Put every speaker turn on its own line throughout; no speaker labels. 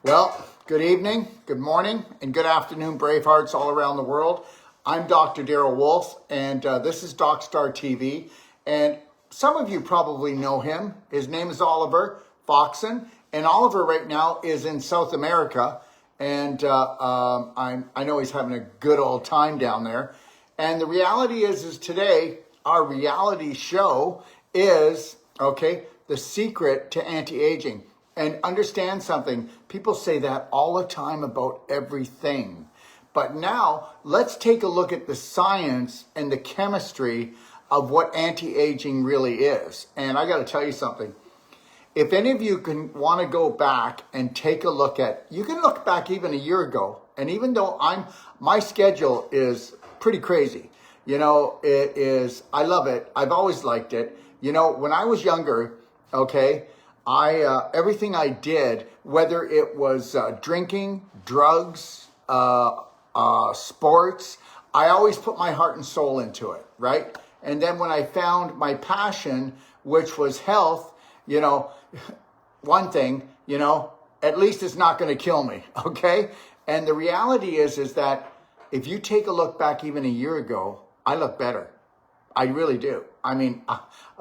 Well, good evening, good morning, and good afternoon, Bravehearts all around the world. I'm Dr. Daryl Wolf, and this is DocStar TV. And some of you probably know him. His name is Oliver Foxen, and Oliver right now is in South America, and I know he's having a good old time down there. And the reality is today our reality show is the secret to anti-aging. And understand something, people say that all the time about everything. But now let's take a look at the science and the chemistry of what anti-aging really is. And I got to tell you something. If any of you can want to go back and take a look at, you can look back even a year ago. And even though my schedule is pretty crazy, it is, I love it. I've always liked it. When I was younger, everything I did, whether it was drinking, drugs, sports, I always put my heart and soul into it, right? And then when I found my passion, which was health, one thing, at least it's not going to kill me, okay? And the reality is that if you take a look back even a year ago, I look better. I really do. I mean,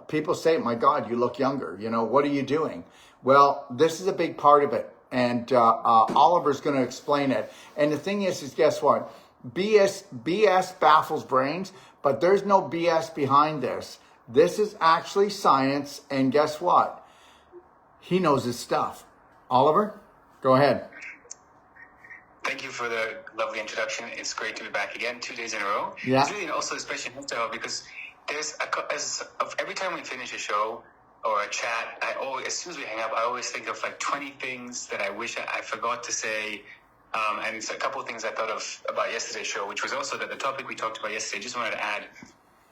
people say, my God, you look younger. What are you doing? Well, this is a big part of it. And Oliver's going to explain it. And the thing is guess what? BS baffles brains, but there's no BS behind this. This is actually science. And guess what? He knows his stuff. Oliver, go ahead.
Thank you for the lovely introduction. It's great to be back again 2 days in a row.
Yeah.
It's really also a special show because every time we finish a show or a chat, as soon as we hang up, I always think of like 20 things that I wish I forgot to say. And it's a couple of things I thought of about yesterday's show, which was also that the topic we talked about yesterday. Just wanted to add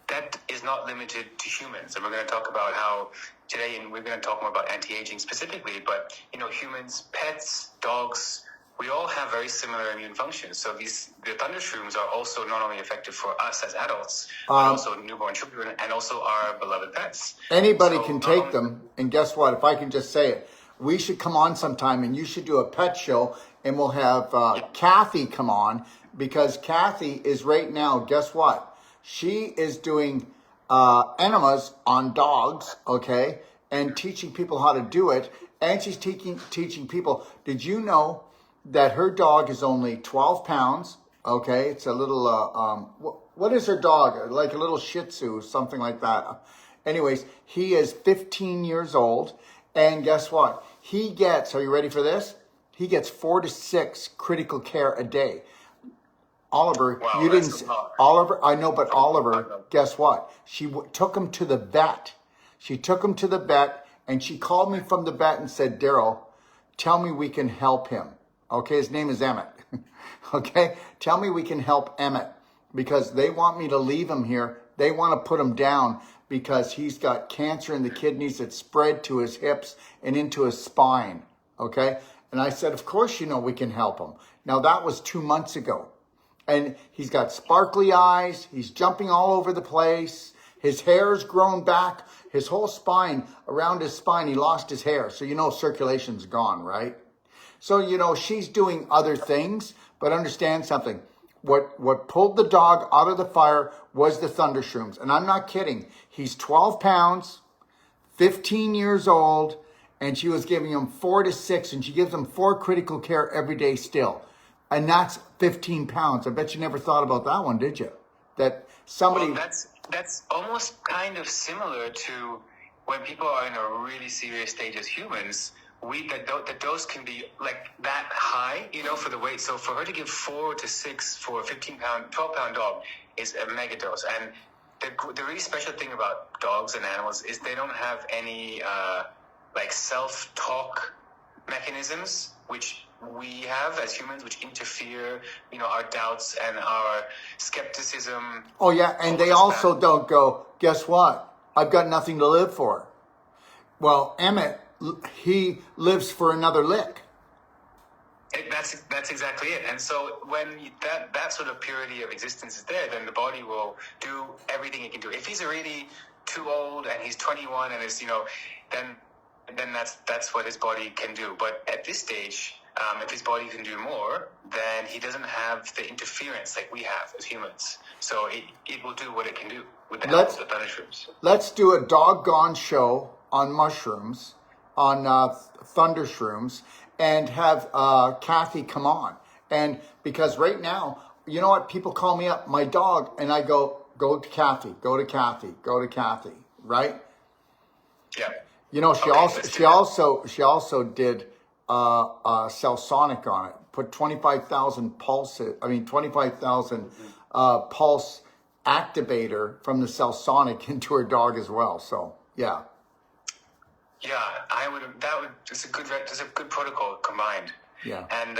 that is not limited to humans. And we're going to talk about how today, and we're going to talk more about anti-aging specifically, but humans, pets, dogs, we all have very similar immune functions. So the thunder shrooms are also not only effective for us as adults, but also newborn children and also our beloved pets.
Anybody can take them. And guess what? If I can just say it, we should come on sometime and you should do a pet show and we'll have Kathy come on because Kathy is right now, guess what? She is doing enemas on dogs, okay? And teaching people how to do it. And she's teaching people. Did you know that her dog is only 12 pounds, okay? It's a little, what is her dog? Like a little Shih Tzu, something like that. Anyways, he is 15 years old, and guess what? He gets, are you ready for this? He gets 4 to 6 critical care a day. Oliver,
wow,
you didn't, Oliver, I know, but Oliver, guess what? She took him to the vet. She took him to the vet, and she called me from the vet and said, Daryl, tell me we can help him. Okay, his name is Emmett. Okay, tell me we can help Emmett because they want me to leave him here. They want to put him down because he's got cancer in the kidneys that spread to his hips and into his spine. Okay, and I said, of course, we can help him. Now, that was 2 months ago. And he's got sparkly eyes. He's jumping all over the place. His hair's grown back. His whole spine, around his spine, he lost his hair. So circulation's gone, right? So, she's doing other things, but understand something. What pulled the dog out of the fire was the thunder shrooms. And I'm not kidding. He's 12 pounds, 15 years old, and she was giving him 4 to 6, and she gives him 4 critical care every day still. And that's 15 pounds. I bet you never thought about that one, did you? That somebody...
Well, that's almost kind of similar to when people are in a really serious stage as humans. The dose can be like that high, for the weight. So for her to give 4 to 6 for a 12-pound dog is a mega dose. And the really special thing about dogs and animals is they don't have any self-talk mechanisms, which we have as humans, which interfere, our doubts and our skepticism.
Oh yeah, and they also don't go, guess what? I've got nothing to live for. Well, Emmett, he lives for another lick.
That's exactly it. And so when that sort of purity of existence is there, then the body will do everything it can do. If he's already too old and he's 21 and is, then then that's what his body can do. But at this stage, if his body can do more, then he doesn't have the interference like we have as humans. So it will do what it can do with the help of the thunder shrooms.
Let's do a doggone show on mushrooms, on thunder shrooms, and have Kathy come on. And because right now, you know what? People call me up, my dog, and I go to Kathy, go to Kathy, go to Kathy, right?
Yeah.
You know, she also did Cellsonic on it. Put 25,000 pulses. I mean, 25,000 pulse activator from the Cellsonic into her dog as well. So yeah.
Yeah, it's a good protocol combined.
Yeah.
And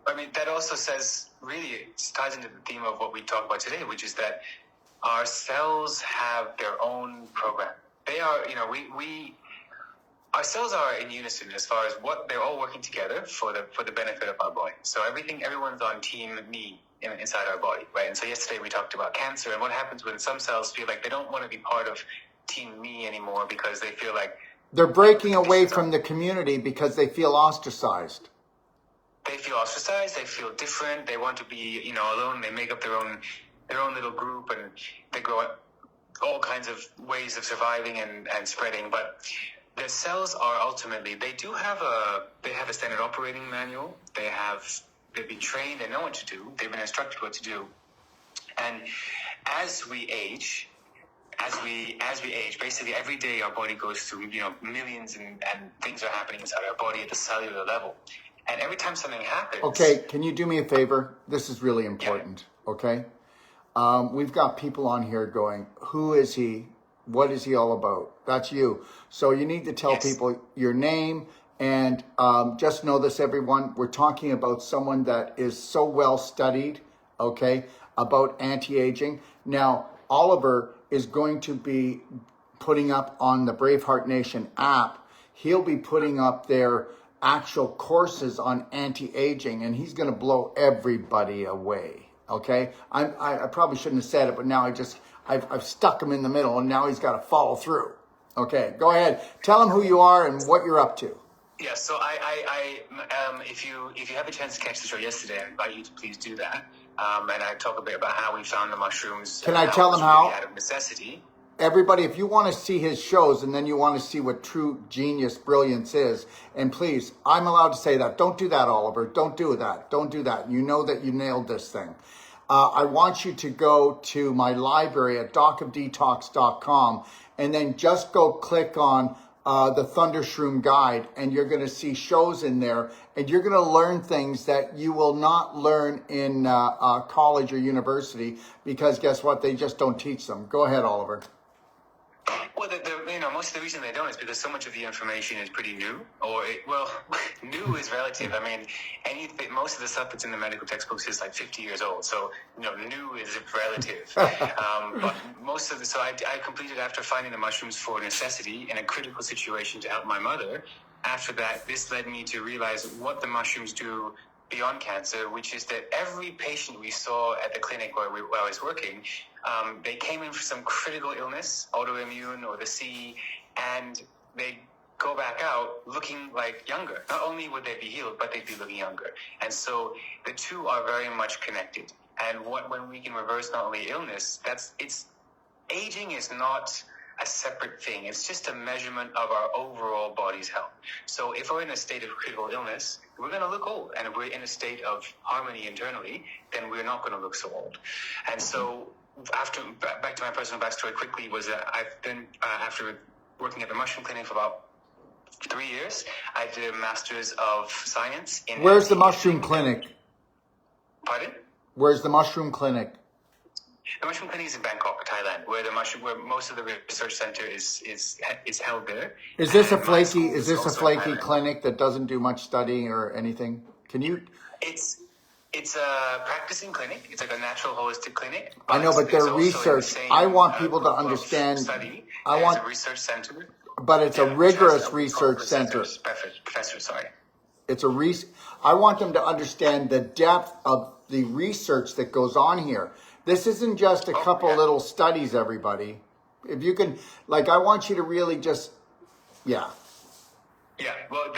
I mean, that also says, really, it ties into the theme of what we talked about today, which is that our cells have their own program. They are, you know, our cells are in unison as far as what they're all working together for the benefit of our body. So everyone's on team me inside our body, right? And so yesterday we talked about cancer and what happens when some cells feel like they don't want to be part of team me anymore because they feel like
they're breaking away from the community because they feel ostracized.
They feel ostracized. They feel different. They want to be, you know, alone. They make up their own little group, and they grow up all kinds of ways of surviving and spreading. But the cells are ultimately, they have a standard operating manual. They've been trained. They know what to do. They've been instructed what to do. And as we age, basically every day our body goes through, you know, millions and things are happening inside our body at the cellular level. And every time something happens...
Okay, can you do me a favor? This is really important, okay? We've got people on here going, who is he? What is he all about? That's you. So you need to tell people your name and just know this, everyone. We're talking about someone that is so well studied, okay, about anti-aging. Now, Oliver is going to be putting up on the Braveheart Nation app. He'll be putting up their actual courses on anti-aging, and he's going to blow everybody away. Okay, I probably shouldn't have said it, but now I've stuck him in the middle, and now he's got to follow through. Okay, go ahead. Tell him who you are and what you're up to.
Yeah, so if you have a chance to catch the show yesterday, I invite you to please do that. And I talk a bit about how we found the mushrooms.
Can I tell them how?
Out of necessity.
Everybody, if you want to see his shows and then you want to see what true genius brilliance is, and please, I'm allowed to say that. Don't do that, Oliver. Don't do that. Don't do that. You know that you nailed this thing. I want you to go to my library at docofdetox.com and then just go click on the Thunder Shroom Guide, and you're going to see shows in there, and you're going to learn things that you will not learn in college or university, because guess what? They just don't teach them. Go ahead, Oliver.
Well, most of the reason they don't is because so much of the information is pretty new, new is relative. I mean, most of the stuff that's in the medical textbooks is like 50 years old, so new is relative. But most of so I completed after finding the mushrooms for necessity in a critical situation to help my mother. After that, this led me to realize what the mushrooms do beyond cancer, which is that every patient we saw at the clinic where I was working, they came in for some critical illness, autoimmune or the C, and they go back out looking like younger. Not only would they be healed, but they'd be looking younger. And so the two are very much connected. And when we can reverse not only illness, aging is not a separate thing. It's just a measurement of our overall body's health. So if we're in a state of critical illness, we're going to look old. And if we're in a state of harmony internally, then we're not going to look so old. And so back to my personal backstory quickly, was that I've been, after working at the Mushroom Clinic for about 3 years, I did a Master's of Science in...
Where's the Mushroom Clinic?
Pardon?
Where's the Mushroom Clinic?
The Mushroom Clinic is in Bangkok, Thailand, where most of the research center is held there.
Is this a flaky clinic that doesn't do much studying or anything? Can you?
It's a practicing clinic. It's like a natural holistic clinic.
I know, but their research. I want people to understand.
It's a research center.
But it's a rigorous research center.
Professor, sorry.
I want them to understand the depth of the research that goes on here. This isn't just a couple little studies, everybody. If you can, I want you to really just,
Yeah, well,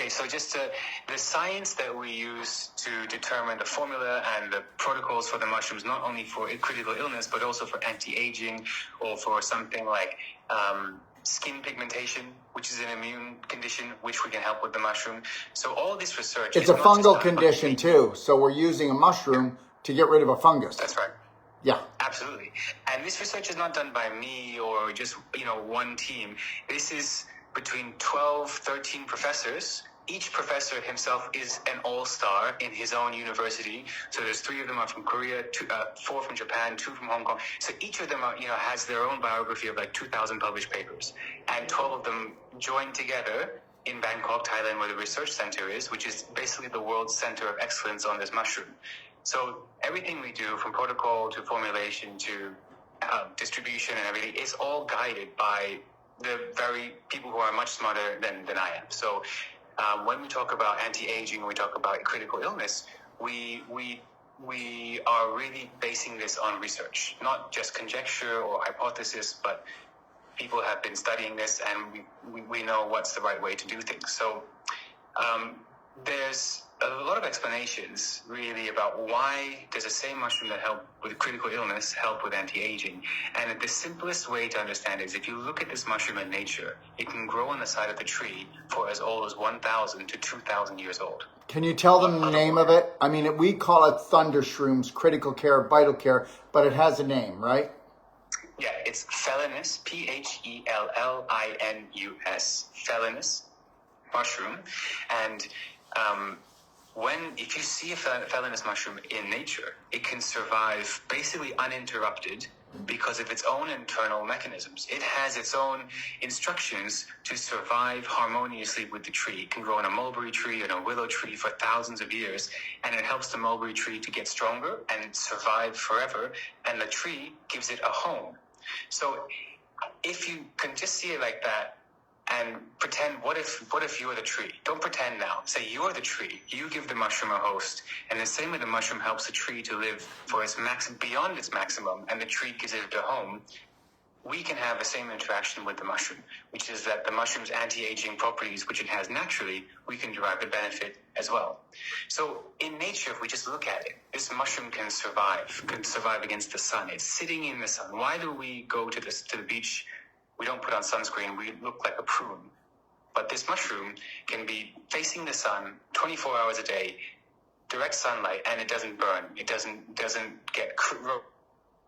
so just the science that we use to determine the formula and the protocols for the mushrooms, not only for critical illness, but also for anti-aging or for something like skin pigmentation, which is an immune condition, which we can help with the mushroom. So all this research
It's
is
a
not just
fungal
done
condition
by me.
too. So we're using a mushroom to get rid of a fungus.
That's right.
Yeah.
Absolutely. And this research is not done by me or just, one team. This is between 12, 13 professors. Each professor himself is an all-star in his own university. So there's 3 of them are from Korea, 4 from Japan, 2 from Hong Kong. So each of them are, has their own biography of like 2,000 published papers. And 12 of them joined together in Bangkok, Thailand, where the research center is, which is basically the world's center of excellence on this mushroom. So everything we do, from protocol to formulation to distribution and everything, is all guided by the very people who are much smarter than I am. So when we talk about anti-aging, we talk about critical illness, we are really basing this on research, not just conjecture or hypothesis, but people have been studying this, and we know what's the right way to do things. So there's a lot of explanations really about why does the same mushroom that help with critical illness help with anti-aging. And the simplest way to understand it is if you look at this mushroom in nature, it can grow on the side of the tree for as old as 1,000 to 2,000 years old.
Can you tell them the name of it? I mean, we call it thunder shrooms, critical care, vital care, but it has a name, right?
Yeah, it's Felinus, Phellinus, Felinus mushroom. And if you see a Felinus mushroom in nature, it can survive basically uninterrupted because of its own internal mechanisms. It has its own instructions to survive harmoniously with the tree. It can grow in a mulberry tree and a willow tree for thousands of years, and it helps the mulberry tree to get stronger and survive forever, and the tree gives it a home. So if you can just see it like that, and pretend, what if you're the tree? Don't pretend now. Say you're the tree. You give the mushroom a host. And the same way the mushroom helps the tree to live for its beyond its maximum, and the tree gives it a home, we can have the same interaction with the mushroom, which is that the mushroom's anti-aging properties, which it has naturally, we can derive the benefit as well. So in nature, if we just look at it, this mushroom can survive against the sun. It's sitting in the sun. Why do we go to the beach? We don't put on sunscreen, we look like a prune. But this mushroom can be facing the sun 24 hours a day, direct sunlight, and it doesn't burn. It doesn't get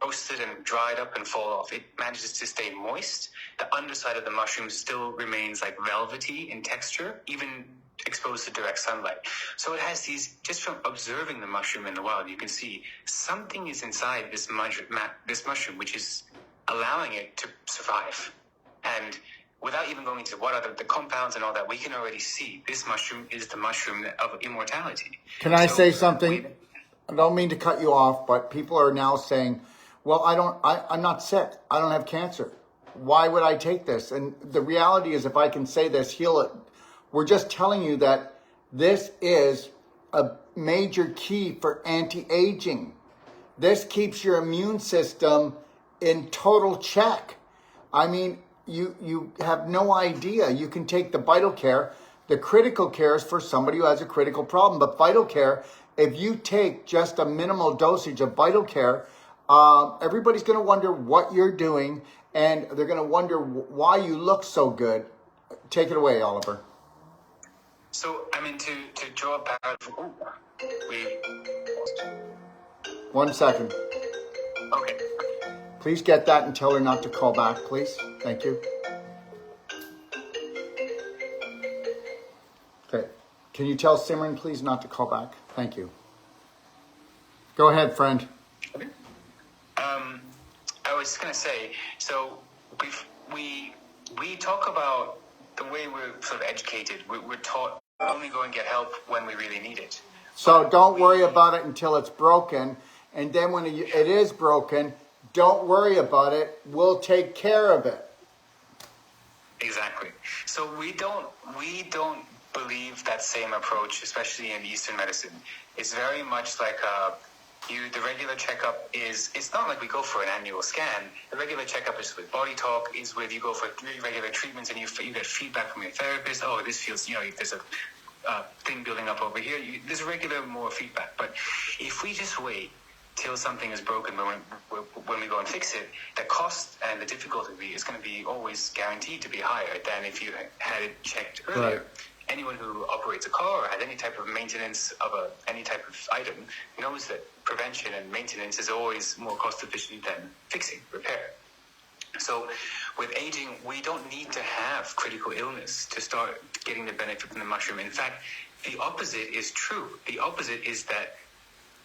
roasted and dried up and fall off. It manages to stay moist. The underside of the mushroom still remains like velvety in texture, even exposed to direct sunlight. So it has these, just from observing the mushroom in the wild, you can see something is inside this mushroom, which is allowing it to survive. And without even going into what are the compounds and all that, we can already see this mushroom is the mushroom of immortality.
Can I say something? I don't mean to cut you off, but people are now saying, well, I'm not sick. I don't have cancer. Why would I take this? And the reality is, if I can say this, heal it. We're just telling you that this is a major key for anti-aging. This keeps your immune system in total check. I mean, you have no idea. You can take the vital care. The critical care is for somebody who has a critical problem. But vital care, if you take just a minimal dosage of vital care, everybody's going to wonder what you're doing, and they're going to wonder why you look so good. Take it away, Oliver.
So, I mean, to draw a parallel,
1 second.
Okay.
Please get that and tell her not to call back, please. Thank you. Okay. Can you tell Simran, please, not to call back? Thank you. Go ahead, friend.
Okay. I was just gonna say, so we talk about the way we're sort of educated. We're taught only go and get help when we really need it.
So don't worry about it until it's broken, and then when it is broken, don't worry about it. We'll take care of it.
Exactly. So we don't believe that same approach, especially in Eastern medicine. It's very much like The regular checkup it's not like we go for an annual scan. The regular checkup is with Body Talk, is with you go for 3 regular treatments and you get feedback from your therapist. Oh, this feels, there's a thing building up over here. There's regular more feedback. But if we just wait till something is broken when we go and fix it, the cost and the difficulty is going to be always guaranteed to be higher than if you had it checked earlier. Right. Anyone who operates a car or has any type of maintenance of any type of item knows that prevention and maintenance is always more cost efficient than fixing, repair. So with aging, we don't need to have critical illness to start getting the benefit from the mushroom. In fact, the opposite is true. The opposite is that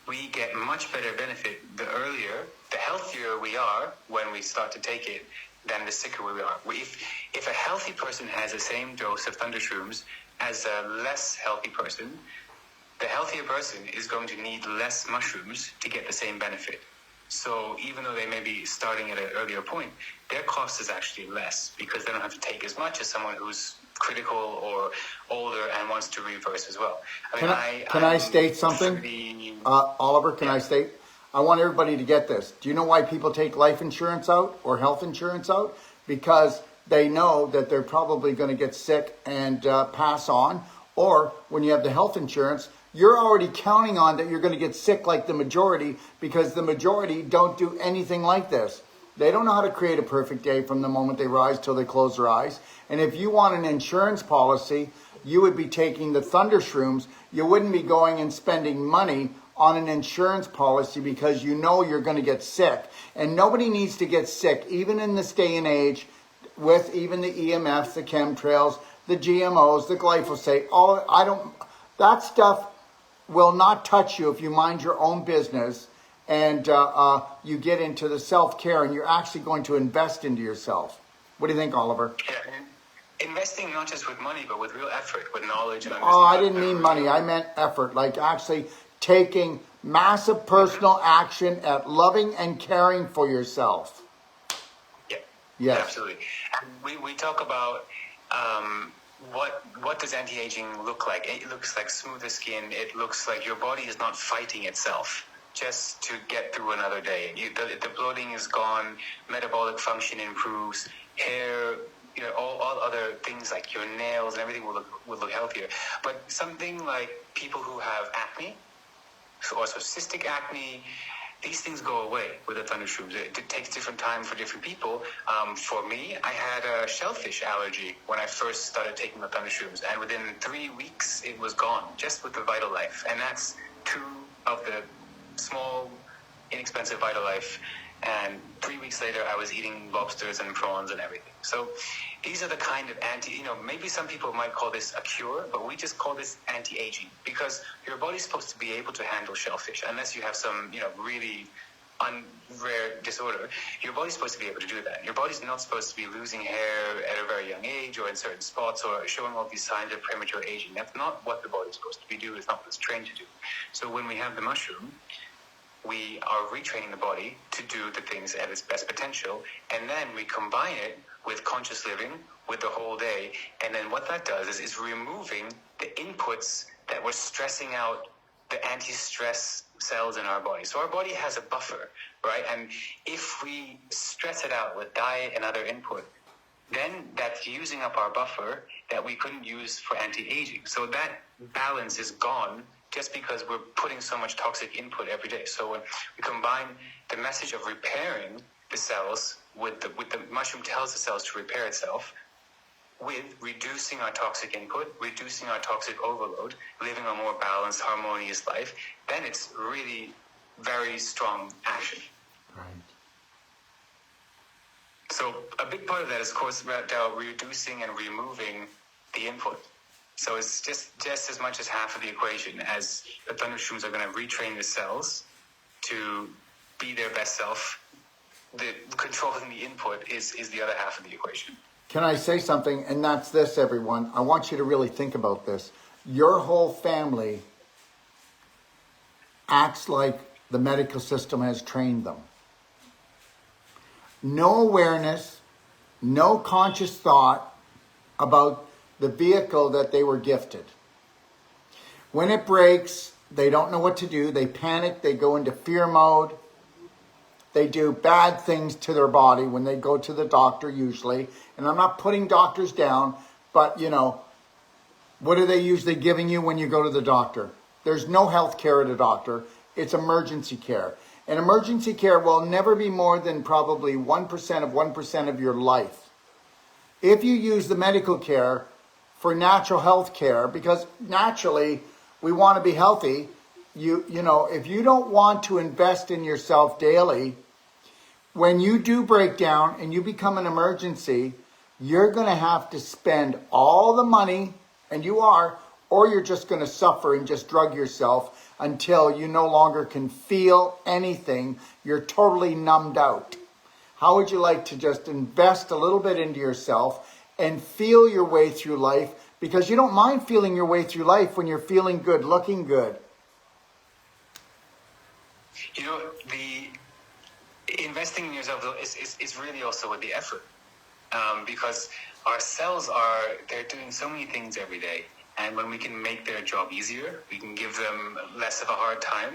we get much better benefit the earlier, the healthier we are when we start to take it than the sicker we are. If a healthy person has the same dose of thunder shrooms as a less healthy person, the healthier person is going to need less mushrooms to get the same benefit. So even though they may be starting at an earlier point, their cost is actually less because they don't have to take as much as someone who's critical or older and wants to reverse as well.
Can I state something? Oliver, can I state? I want everybody to get this. Do you know why people take life insurance out or health insurance out? Because they know that they're probably going to get sick and pass on. Or when you have the health insurance, you're already counting on that you're going to get sick like the majority because the majority don't do anything like this. They don't know how to create a perfect day from the moment they rise till they close their eyes. And if you want an insurance policy, you would be taking the thunder shrooms. You wouldn't be going and spending money on an insurance policy because you know you're going to get sick. And nobody needs to get sick, even in this day and age, with even the EMFs, the chemtrails, the GMOs, the glyphosate. That stuff will not touch you if you mind your own business and you get into the self-care and you're actually going to invest into yourself. What do you think, Oliver?
Yeah, investing not just with money, but with real effort, with knowledge and
understanding. Oh, I didn't mean money. I meant effort, like actually taking massive personal action at loving and caring for yourself.
Yeah,
yes.
Absolutely. We talk about what does anti-aging look like? It looks like smoother skin. It looks like your body is not fighting itself just to get through another day. The bloating is gone, metabolic function improves, hair, all other things like your nails and everything will look healthier. But something like people who have acne, also cystic acne, these things go away with the thunder shrooms. It takes different time for different people. For me, I had a shellfish allergy when I first started taking the thunder shrooms, and within 3 weeks, it was gone, just with the Vitalife. And that's 2 of the small, inexpensive Vitalife. And 3 weeks later, I was eating lobsters and prawns and everything. So these are the kind of maybe some people might call this a cure, but we just call this anti-aging because your body's supposed to be able to handle shellfish unless you have some, really rare disorder. Your body's supposed to be able to do that. Your body's not supposed to be losing hair at a very young age or in certain spots or showing all these signs of premature aging. That's not what the body's supposed to be doing. It's not what it's trained to do. So when we have the mushroom, we are retraining the body to do the things at its best potential, and then we combine it with conscious living, with the whole day, and then what that does is removing the inputs that were stressing out the anti-stress cells in our body. So our body has a buffer, right? And if we stress it out with diet and other input, then that's using up our buffer that we couldn't use for anti-aging. So that balance is gone just because we're putting so much toxic input every day. So when we combine the message of repairing the cells with the mushroom tells the cells to repair itself, with reducing our toxic input, reducing our toxic overload, living a more balanced, harmonious life, then it's really very strong action.
Right.
So a big part of that is, of course, reducing and removing the input. So it's just as much as half of the equation as the thunder shrooms are going to retrain the cells to be their best self. The controlling the input is the other half of the equation.
Can I say something? And that's this, everyone. I want you to really think about this. Your whole family acts like the medical system has trained them. No awareness, no conscious thought about the vehicle that they were gifted. When it breaks, They don't know what to do. They panic. They go into fear mode. They do bad things to their body when they go to the doctor usually. And I'm not putting doctors down, but you know, what are they usually giving you when you go to the doctor? There's no health care at a doctor. It's emergency care. And emergency care will never be more than probably 1% of 1% of your life. If you use the medical care for natural health care, because naturally we want to be healthy, you know, if you don't want to invest in yourself daily, when you do break down and you become an emergency, you're going to have to spend all the money, and you are, or you're just going to suffer and just drug yourself until you no longer can feel anything. You're totally numbed out. How would you like to just invest a little bit into yourself and feel your way through life? Because you don't mind feeling your way through life when you're feeling good, looking good.
You know, the investing in yourself is really also with the effort. Because our cells they're doing so many things every day. And when we can make their job easier, we can give them less of a hard time,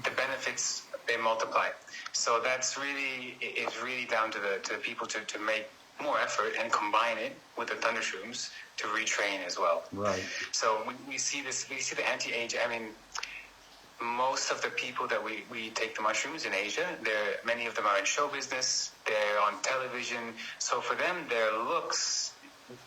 the benefits, they multiply. So it's really down to the people to make more effort and combine it with the Thundershrooms to retrain as well.
Right.
So we see the anti-age, I mean, most of the people that we take the mushrooms in Asia, many of them are in show business, they're on television. So for them, their looks,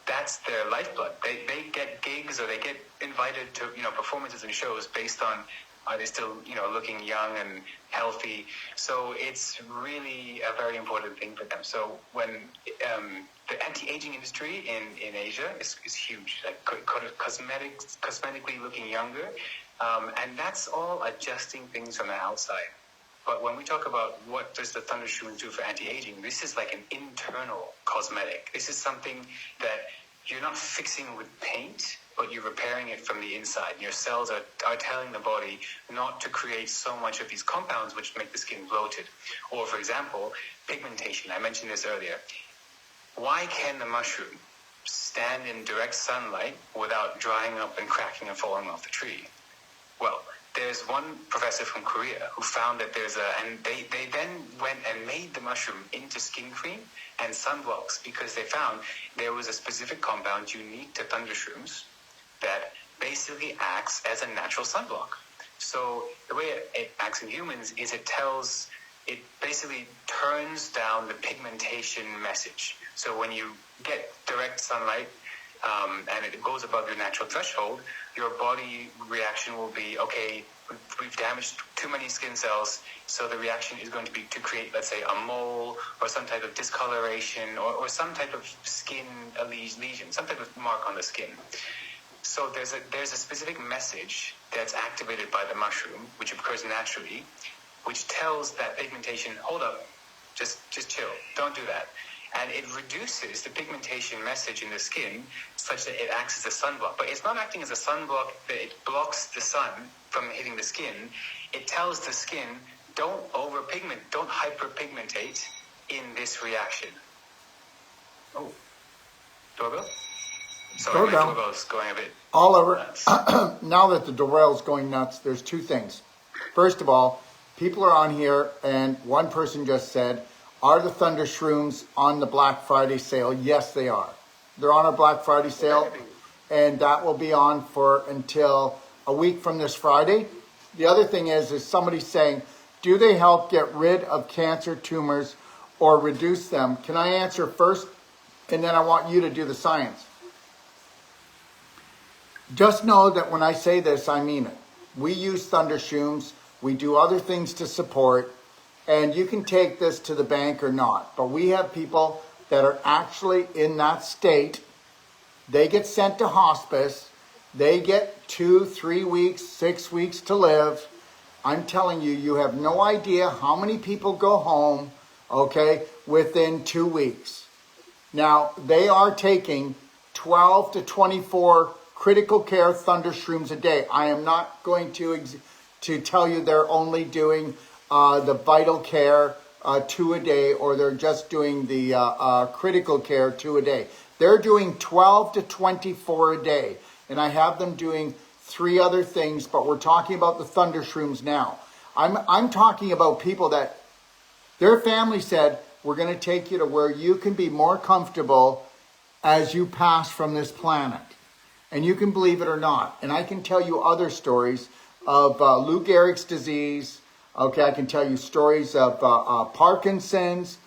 that's their lifeblood. They get gigs or they get invited to, you know, performances and shows based on, are they still, you know, looking young and healthy? So it's really a very important thing for them. So when the anti-aging industry in Asia is huge, like cosmetically looking younger. And that's all adjusting things from the outside. But when we talk about what does the Thundershroom do for anti-aging, this is like an internal cosmetic. This is something that you're not fixing with paint, but you're repairing it from the inside. Your cells are telling the body not to create so much of these compounds which make the skin bloated. Or, for example, pigmentation. I mentioned this earlier. Why can the mushroom stand in direct sunlight without drying up and cracking and falling off the tree? Well, there's one professor from Korea who found that and they then went and made the mushroom into skin cream and sunblocks because they found there was a specific compound unique to Thundershrooms that basically acts as a natural sunblock. So the way it acts in humans is it basically turns down the pigmentation message. So when you get direct sunlight, and it goes above your natural threshold, your body reaction will be, okay, we've damaged too many skin cells, so the reaction is going to be to create, let's say, a mole or some type of discoloration or some type of skin lesion, some type of mark on the skin. So there's a specific message that's activated by the mushroom, which occurs naturally, which tells that pigmentation, hold up, just chill, don't do that. And it reduces the pigmentation message in the skin such that it acts as a sunblock. But it's not acting as a sunblock that it blocks the sun from hitting the skin. It tells the skin, don't hyperpigmentate in this reaction. Oh, doorbell? Sorry, my doorbell's going a bit
Oliver,
nuts.
Now that the doorbell's going nuts, there's two things. First of all, people are on here, and one person just said, are the Thundershrooms on the Black Friday sale? Yes, they are. They're on our Black Friday sale, and that will be on for until a week from this Friday. The other thing is somebody saying, do they help get rid of cancer tumors or reduce them? Can I answer first? And then I want you to do the science. Just know that when I say this, I mean it. We use Thundershrooms. We do other things to support. And you can take this to the bank or not. But we have people that are actually in that state. They get sent to hospice. They get 2, 3 weeks, 6 weeks to live. I'm telling you, you have no idea how many people go home, okay, within 2 weeks. Now, they are taking 12 to 24 critical care Thundershrooms a day. I am not going to tell you they're only doing the vital care 2 a day, or they're just doing the critical care 2 a day. They're doing 12 to 24 a day. And I have them doing 3 other things, but we're talking about the thunder shrooms now. I'm talking about people that their family said, we're going to take you to where you can be more comfortable as you pass from this planet. And you can believe it or not. And I can tell you other stories of Lou Gehrig's disease. Okay, I can tell you stories of Parkinson's.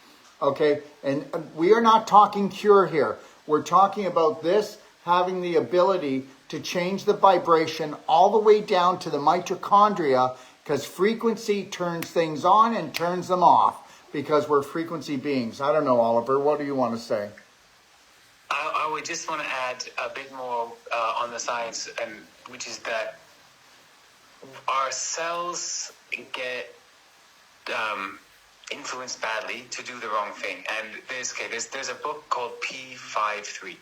Okay, and we are not talking cure here. We're talking about this having the ability to change the vibration all the way down to the mitochondria, because frequency turns things on and turns them off, because we're frequency beings. I don't know, Oliver, what do you want to say?
I would just want to add a bit more on the science, and which is that our cells get influenced badly to do the wrong thing. And there's a book called P53,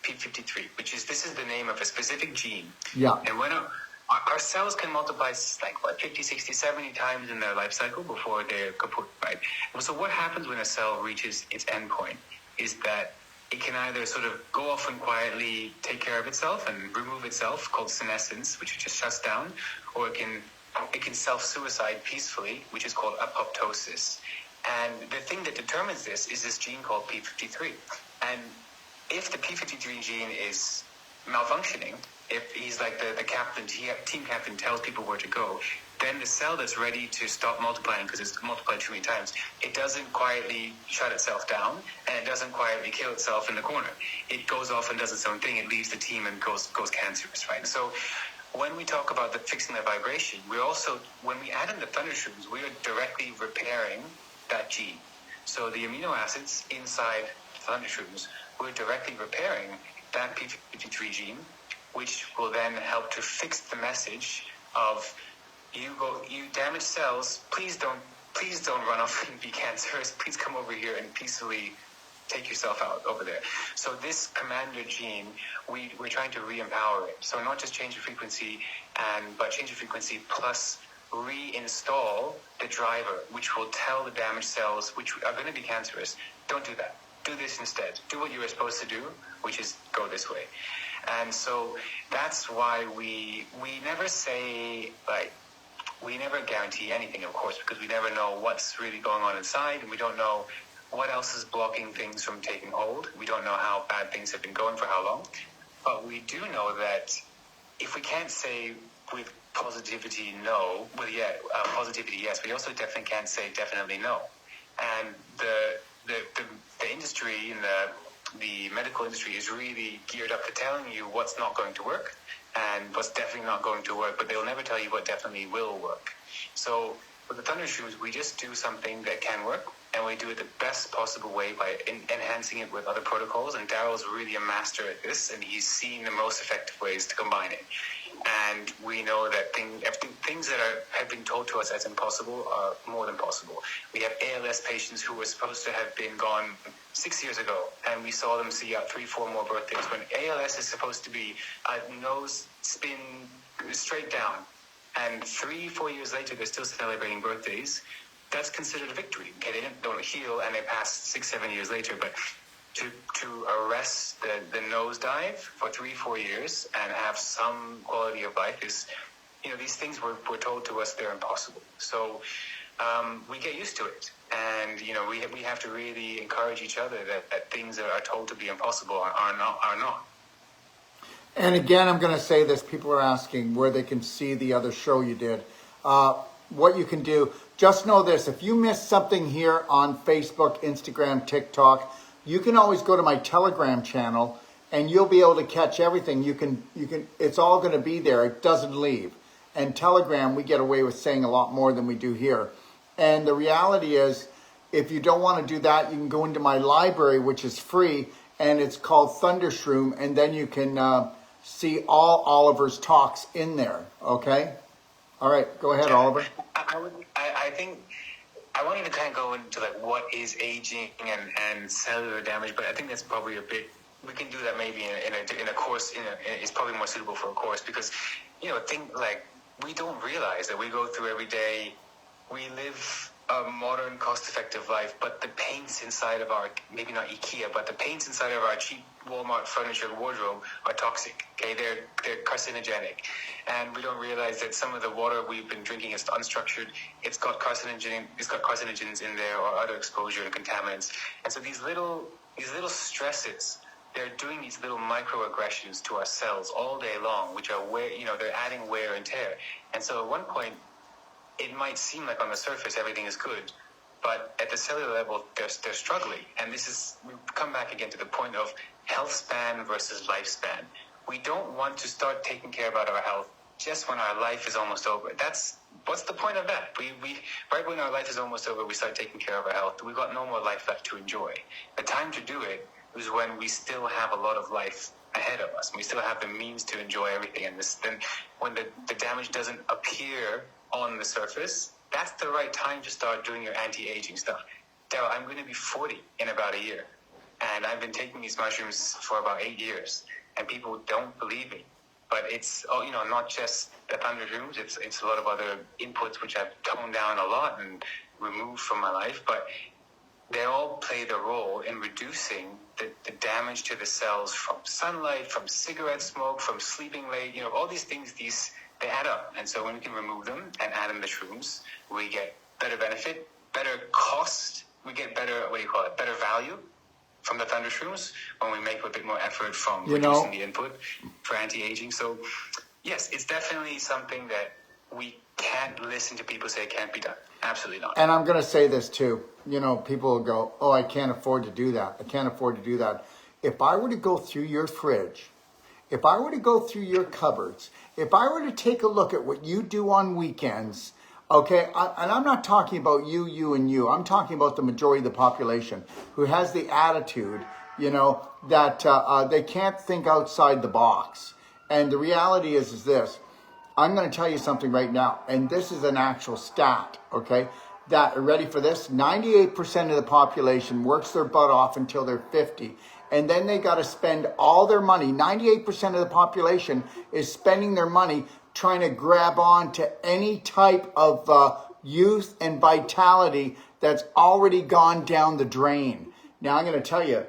this is the name of a specific gene.
Yeah.
And when our cells can multiply like 50, 60, 70 times in their life cycle before they're kaput, right? So what happens when a cell reaches its endpoint is that it can either sort of go off and quietly take care of itself and remove itself, called senescence, which just shuts down, or it can self-suicide peacefully, which is called apoptosis. And the thing that determines this is this gene called P53. And if the P53 gene is malfunctioning, if he's like the captain, team captain tells people where to go, then the cell that's ready to stop multiplying because it's multiplied too many times, it doesn't quietly shut itself down, and it doesn't quietly kill itself in the corner. It goes off and does its own thing. It leaves the team and goes cancerous, right? So when we talk about fixing the vibration, we're also, when we add in the thunder shrooms, we are directly repairing that gene. So the amino acids inside thunder shrooms, we're directly repairing that P53 gene, which will then help to fix the message of you damaged cells, please don't run off and be cancerous. Please come over here and peacefully take yourself out over there. So this commander gene, we're trying to re-empower it. So not just change the frequency, but change the frequency plus reinstall the driver, which will tell the damaged cells, which are going to be cancerous, don't do that. Do this instead. Do what you were supposed to do, which is go this way. And so that's why we never say, like, we never guarantee anything, of course, because we never know what's really going on inside, and we don't know what else is blocking things from taking hold. We don't know how bad things have been going for how long. But we do know that if we can't say with positivity no, positivity yes, we also definitely can't say definitely no. And the industry and the medical industry is really geared up to telling you what's not going to work and what's definitely not going to work, but they'll never tell you what definitely will work. So with the thunder shrooms, we just do something that can work, and we do it the best possible way by enhancing it with other protocols. And Daryl's really a master at this, and he's seen the most effective ways to combine it. And we know that things that have been told to us as impossible are more than possible. We have ALS patients who were supposed to have been gone 6 years ago, and we saw them see out 3-4 more birthdays. When ALS is supposed to be a nose spin straight down, and 3-4 years later they're still celebrating birthdays, that's considered a victory. Okay, they don't heal, and they pass 6-7 years later, but to arrest the nosedive for 3-4 years and have some quality of life is, these things were told to us they're impossible. So we get used to it, and we have to really encourage each other that things that are told to be impossible are not.
And again, I'm going to say this. People are asking where they can see the other show you did. What you can do, just know this. If you missed something here on Facebook, Instagram, TikTok, you can always go to my Telegram channel and you'll be able to catch everything. You can, it's all going to be there. It doesn't leave. And Telegram, we get away with saying a lot more than we do here. And the reality is, if you don't want to do that, you can go into my library, which is free, and it's called Thunder Shroom, and then you can see all Oliver's talks in there. Okay? All right, go ahead, Oliver.
I think I wanted to kind of go into like what is aging and cellular damage, but I think that's probably a bit. We can do that maybe in a course. It's probably more suitable for a course because we don't realize that we go through every day. We live a modern, cost-effective life, but the paints inside of our, maybe not IKEA, but the paints inside of our cheap Walmart furniture wardrobe are toxic. Okay, they're carcinogenic, and we don't realize that some of the water we've been drinking is unstructured. It's got carcinogens in there or other exposure and contaminants. And so these little stresses, they're doing these little microaggressions to our cells all day long, which are they're adding wear and tear. And so at one point, it might seem like on the surface everything is good, but at the cellular level, they're struggling. And we come back again to the point of health span versus lifespan. We don't want to start taking care about our health just when our life is almost over. What's the point of that? We right when our life is almost over, we start taking care of our health. We've got no more life left to enjoy. The time to do it is when we still have a lot of life ahead of us. We still have the means to enjoy everything. And then when the damage doesn't appear on the surface, that's the right time to start doing your anti-aging stuff. Daryl, I'm going to be 40 in about a year, and I've been taking these mushrooms for about 8 years, and people don't believe me. But it's not just the thunder shrooms. It's a lot of other inputs which I've toned down a lot and removed from my life, but they all play the role in reducing the damage to the cells from sunlight, from cigarette smoke, from sleeping late. All these things, they add up. And so when we can remove them and add in the shrooms, we get better benefit, better cost. We get better, better value from the thunder shrooms when we make a bit more effort from reducing the input for anti-aging. So yes, it's definitely something that we can't listen to people say it can't be done. Absolutely not.
And I'm going to say this too. People will go, oh, I can't afford to do that. I can't afford to do that. If I were to go through your fridge, if I were to go through your cupboards, if I were to take a look at what you do on weekends, okay, and I'm not talking about you, and you. I'm talking about the majority of the population who has the attitude, that they can't think outside the box. And the reality is this. I'm going to tell you something right now, and this is an actual stat, okay? Ready for this? 98% of the population works their butt off until they're 50. And then they got to spend all their money. 98% of the population is spending their money trying to grab on to any type of youth and vitality that's already gone down the drain. Now, I'm going to tell you,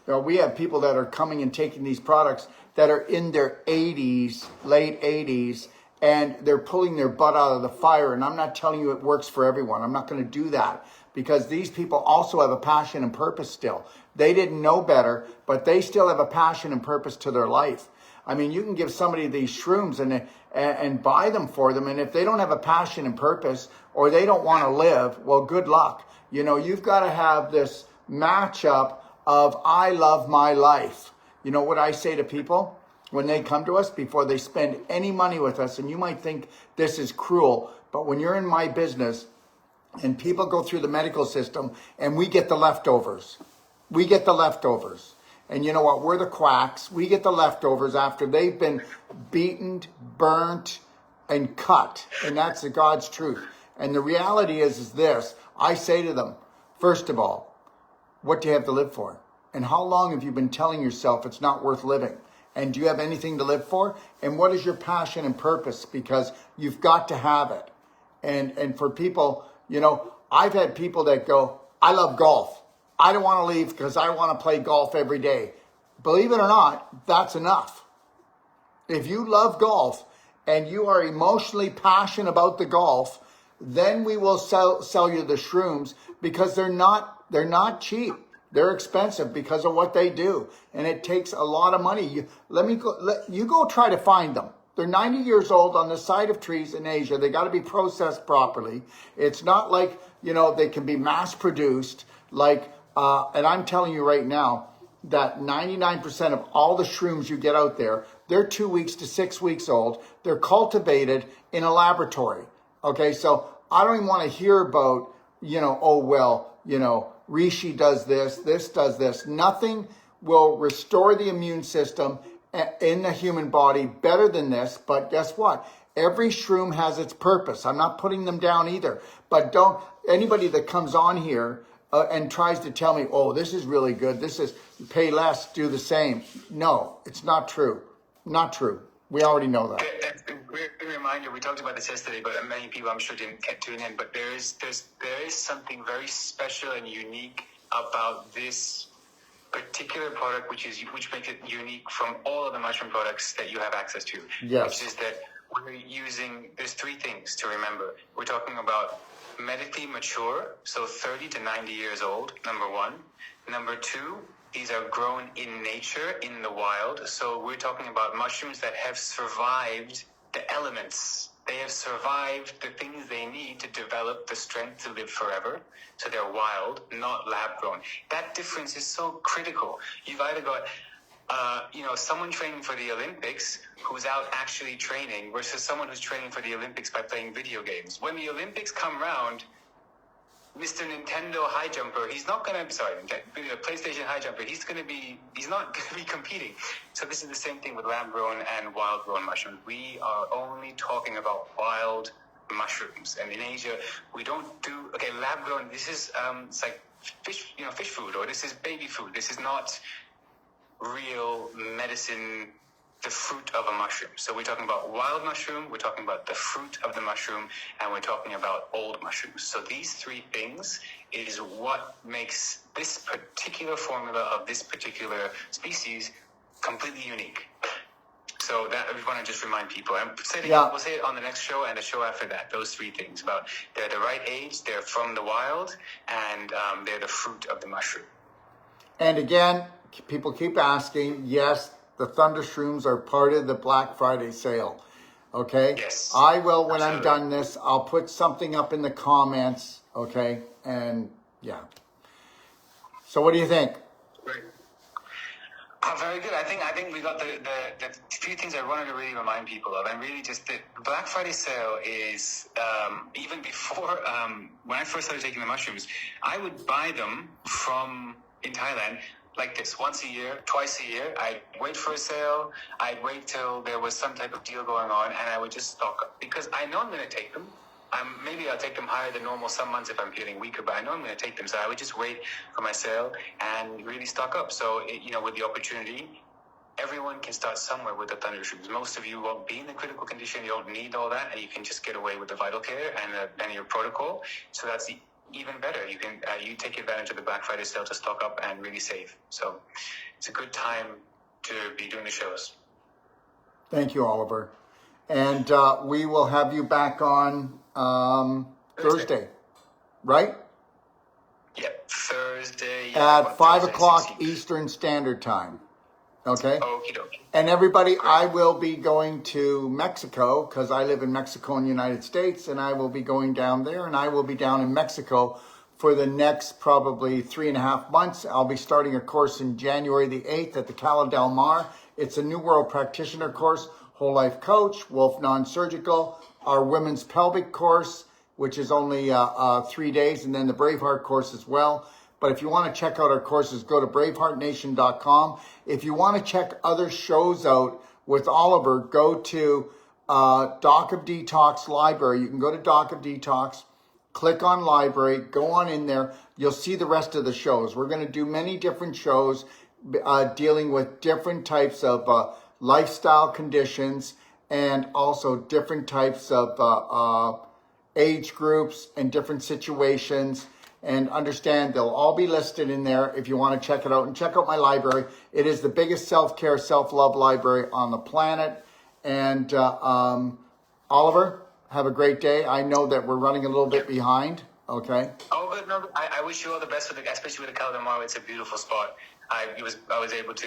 we have people that are coming and taking these products that are in their 80s, late 80s, and they're pulling their butt out of the fire. And I'm not telling you it works for everyone. I'm not going to do that, because these people also have a passion and purpose still. They didn't know better, but they still have a passion and purpose to their life. I mean, you can give somebody these shrooms and buy them for them, and if they don't have a passion and purpose, or they don't want to live, well, good luck. You've got to have this matchup of I love my life. You know what I say to people when they come to us before they spend any money with us? And you might think this is cruel, but when you're in my business and people go through the medical system and we get the leftovers, And you know what? We're the quacks. We get the leftovers after they've been beaten, burnt, and cut. And that's the God's truth. And the reality is this. I say to them, first of all, what do you have to live for? And how long have you been telling yourself it's not worth living? And do you have anything to live for? And what is your passion and purpose? Because you've got to have it. And for people, I've had people that go, I love golf. I don't want to leave because I want to play golf every day. Believe it or not, that's enough. If you love golf and you are emotionally passionate about the golf, then we will sell you the shrooms, because they're not cheap. They're expensive because of what they do, and it takes a lot of money. You go try to find them. They're 90 years old on the side of trees in Asia. They got to be processed properly. It's not like they can be mass produced. And I'm telling you right now that 99% of all the shrooms you get out there, they're 2 weeks to 6 weeks old. They're cultivated in a laboratory. Okay, so I don't even want to hear about, Rishi does this does this. Nothing will restore the immune system in the human body better than this. But guess what? Every shroom has its purpose. I'm not putting them down either. But anybody that comes on here and tries to tell me, oh, this is really good, this is pay less, do the same. No, it's not true. Not true. We already know that.
That's a great reminder. We talked about this yesterday, but many people, I'm sure, didn't tune in. But there is something very special and unique about this particular product, which makes it unique from all of the mushroom products that you have access to.
Yes.
Which is that we're using. There's three things to remember. We're talking about medically mature, so 30 to 90 years old. Number one. Number two. These are grown in nature, in the wild. So we're talking about mushrooms that have survived the elements. They have survived the things they need to develop the strength to live forever. So they're wild, not lab grown. That difference is so critical. You've either got someone training for the Olympics who's out actually training versus someone who's training for the Olympics by playing video games. When the Olympics come around, Mr. Nintendo High Jumper, he's not going to, PlayStation High Jumper, he's not going to be competing. So this is the same thing with lab-grown and wild-grown mushrooms. We are only talking about wild mushrooms. And in Asia, we don't do, lab-grown, this is, it's like fish food, or this is baby food. This is not real medicine, the fruit of a mushroom. So we're talking about wild mushroom, we're talking about the fruit of the mushroom, and we're talking about old mushrooms. So these three things is what makes this particular formula of this particular species completely unique. So that we want to just remind people. And we'll say it on the next show and the show after that. Those three things about they're the right age, they're from the wild, and they're the fruit of the mushroom.
And again, people keep asking, yes, the Thunder Shrooms are part of the Black Friday sale. Okay?
Yes.
I will, when
absolutely.
I'm done this, I'll put something up in the comments. Okay? And yeah. So what do you think?
Great. Very good. I think we got the few things I wanted to really remind people of. And really just the Black Friday sale is, even before, when I first started taking the mushrooms, I would buy them in Thailand, like this, once a year, twice a year. I'd wait for a sale. I'd wait till there was some type of deal going on, and I would just stock up because I know I'm going to take them. Maybe I'll take them higher than normal some months if I'm feeling weaker, but I know I'm going to take them. So I would just wait for my sale and really stock up. So, with the opportunity, everyone can start somewhere with the Thunder Shrooms. Most of you won't be in the critical condition. You don't need all that, and you can just get away with the Vital Care and your protocol. So that's even better. You can you take advantage of the Black Friday sale to stock up and really save. So it's a good time to be doing the shows.
Thank you, Oliver. And we will have you back on Thursday, right?
Yep, Thursday.
At 5 o'clock Eastern Standard Time. Okay?
Okie dokie.
And everybody, I will be going to Mexico because I live in Mexico in the United States, and I will be going down there, and I will be down in Mexico for the next probably 3.5 months. I'll be starting a course in January the 8th at the Cala del Mar. It's a New World Practitioner course, Whole Life Coach, Wolf Non-Surgical, our Women's Pelvic course, which is only 3 days, and then the Braveheart course as well. But if you want to check out our courses, go to braveheartnation.com. If you want to check other shows out with Oliver, go to Doc of Detox Library. You can go to Doc of Detox, click on Library, go on in there. You'll see the rest of the shows. We're going to do many different shows dealing with different types of lifestyle conditions and also different types of age groups and different situations. And understand they'll all be listed in there if you want to check it out. And check out my library. It is the biggest self-care, self-love library on the planet. And Oliver, have a great day. I know that we're running a little bit behind. Okay.
Oh, good. No, I wish you all the best with especially with the Cala del Mar. It's a beautiful spot. I was able to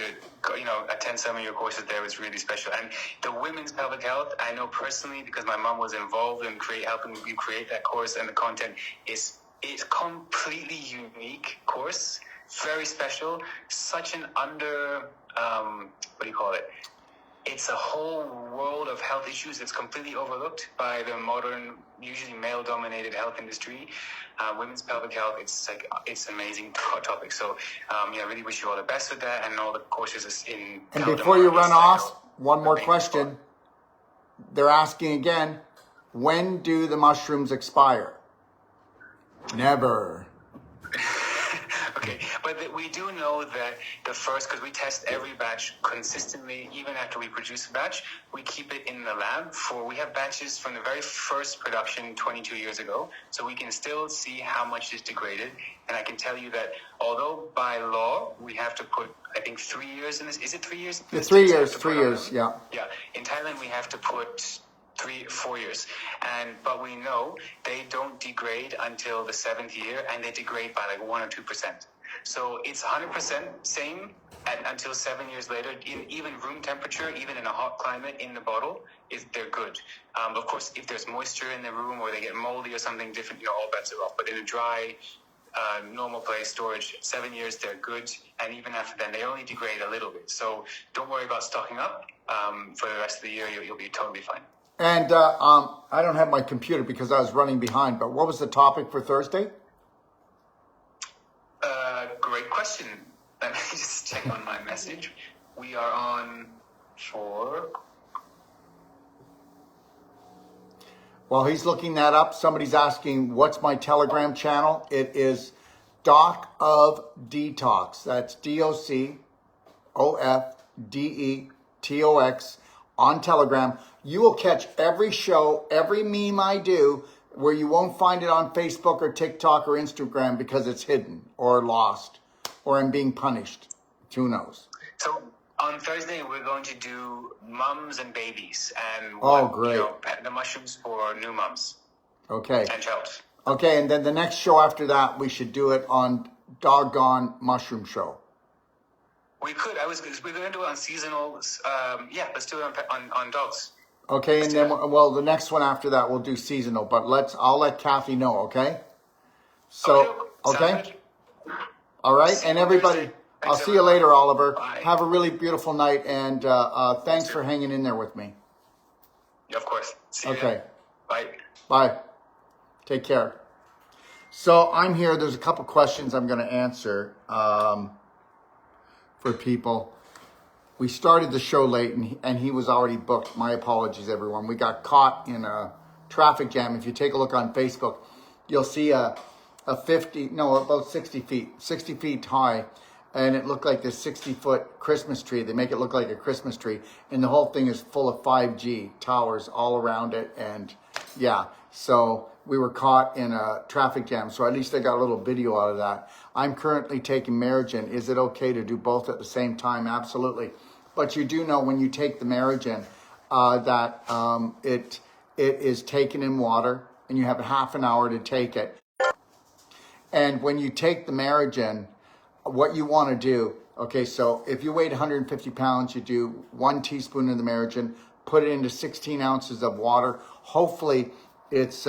attend some of your courses there. It was really special. And the women's pelvic health, I know personally because my mom was involved in helping you create that course, and the content is. It's completely unique course, very special, such an It's a whole world of health issues that's completely overlooked by the modern, usually male-dominated health industry. Women's pelvic health, it's an amazing topic. So, I really wish you all the best with that and all the courses in.
And before you run off, one more question. They're asking again, when do the mushrooms expire? Never.
Okay, but we do know that the first, because we test every batch consistently, even after we produce a batch, we keep it in the lab we have batches from the very first production 22 years ago, so we can still see how much is degraded. And I can tell you that although by law we have to put, I think 3 years in this, is it 3 years?
Yeah, 3 years, 3 years, yeah.
Yeah, in Thailand we have to put 4 years, but we know they don't degrade until the 7th year, and they degrade by like 1 or 2%. So it's 100% same until 7 years later. In even room temperature, even in a hot climate, in the bottle, they're good. Of course, if there's moisture in the room or they get moldy or something different, all bets are off. But in a dry, normal place storage, 7 years they're good, and even after then they only degrade a little bit. So don't worry about stocking up. For the rest of the year, you'll be totally fine.
And I don't have my computer because I was running behind, but what was the topic for Thursday?
Great question. Let me just check on my message. We are on for...
While he's looking that up, somebody's asking, what's my Telegram channel? It is Doc of Detox. That's DOCOFDETOX on Telegram. You will catch every show, every meme I do, where you won't find it on Facebook or TikTok or Instagram because it's hidden or lost or I'm being punished. Who knows?
So on Thursday, we're going to do mums and babies and
great.
The mushrooms for new mums.
Okay.
And childs.
Okay, and then the next show after that, we should do it on Doggone Mushroom Show.
We could. We're going to do it on seasonal. Let's do it on dogs.
Okay, and then the next one after that we'll do seasonal. But I'll let Kathy know. Okay. So okay. All right, and everybody, I'll see you later, Oliver.
Bye.
Have a really beautiful night, and thanks for hanging in there with me.
Yeah, of course. See you.
Okay.
Bye.
Bye. Take care. So I'm here. There's a couple questions I'm going to answer for people. We started the show late, and he was already booked. My apologies, everyone. We got caught in a traffic jam. If you take a look on Facebook, you'll see about 60 feet high, and it looked like this 60-foot Christmas tree. They make it look like a Christmas tree, and the whole thing is full of 5G towers all around it, and yeah, so we were caught in a traffic jam, so at least I got a little video out of that. I'm currently taking Merigen. Is it okay to do both at the same time? Absolutely. But you do know when you take the Merigen that it is taken in water, and you have a half an hour to take it. And when you take the Merigen, what you want to do, okay, so if you weigh 150 pounds, you do 1 teaspoon of the Merigen, put it into 16 ounces of water. Hopefully it's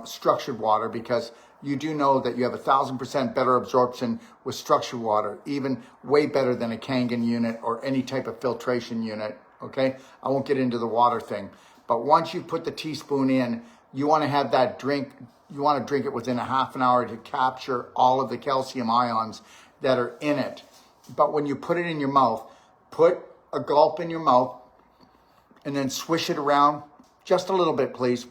structured water, because you do know that you have 1,000% better absorption with structured water, even way better than a Kangen unit or any type of filtration unit, okay? I won't get into the water thing. But once you put the teaspoon in, you want to have that drink. You want to drink it within a half an hour to capture all of the calcium ions that are in it. But when you put it in your mouth, put a gulp in your mouth and then swish it around just a little bit, please.